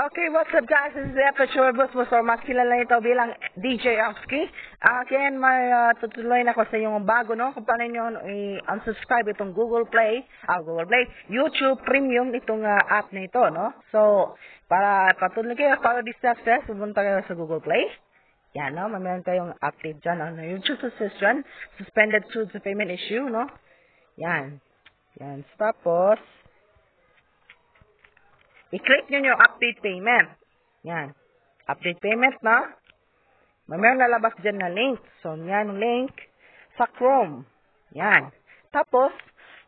Okay, what's up guys? This is the Aperture Bus or mas kilala nito bilang DJ Oski. Again, may tutuloy na ko sa yung bago, no? Kung paano nyo i-unsubscribe itong YouTube Premium itong app na ito, no? So, para patuloy kayo, para distracted, pumunta kayo sa Google Play. Yan, no? Mayroon kayong update dyan, no? YouTube subscription, suspended due to payment issue, no? Yan. Yan. Tapos, i-click nyo yung update payment. Yan. Update payment na. Mayroon lalabas dyan na link. So, yan yung link sa Chrome. Yan. Tapos,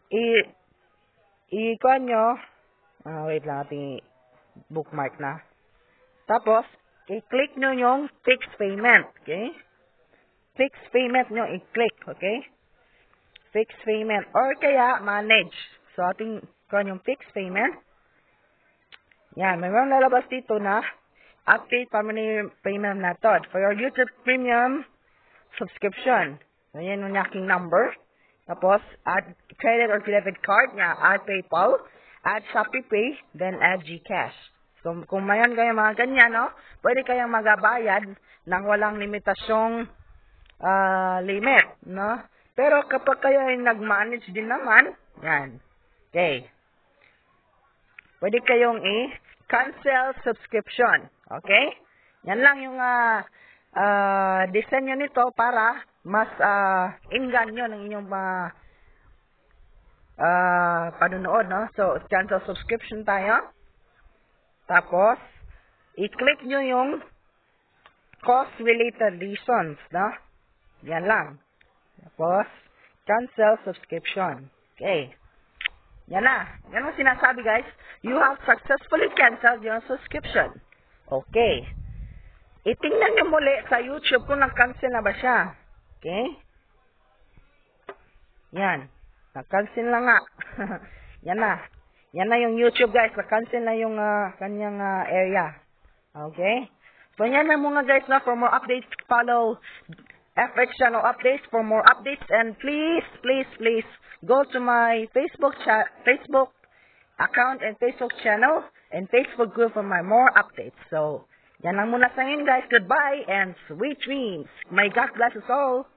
i-kuha nyo. Wait lang, ating bookmark na. Tapos, i-click nyo yung fixed payment. Okay? Fixed payment nyo, i-click. Okay? Fixed payment. Or kaya, manage. So, ating kuha yung fixed payment. Yan, mayroong lalabas dito na update permanent payment method for your YouTube Premium subscription. So, yan yung aking number. Tapos, add credit or debit card niya, add PayPal, add Shopee Pay, then add GCash. So, kung mayon kayo mga ganyan, no, pwede kayong magabayad ng walang limitasyong limit, no? Pero kapag kayo ay nag-manage din naman, yan. Okay. Pwede kayong cancel subscription. Okay? Yan lang yung disenyo nito para mas inganyo ng inyong panunood, no? So, cancel subscription tayo. Tapos, i-click nyo yung cost-related reasons, no? Yan lang. Tapos, cancel subscription. Okay. Yan na. Yan ang sinasabi, guys. You have successfully canceled your subscription. Okay. Itingnan nyo muli sa YouTube kung nag-cancel na ba siya. Okay? Yan. Nag-cancel na nga. Yan na. Yan na yung YouTube, guys. Nag-cancel na yung kanyang area. Okay? So, yan na muna, guys, na. For more updates, follow FX channel updates for more updates. And please, go to my Facebook account and Facebook channel and Facebook group for my more updates. So, yan lang muna sa ngayon, guys. Goodbye and sweet dreams. May God bless us all.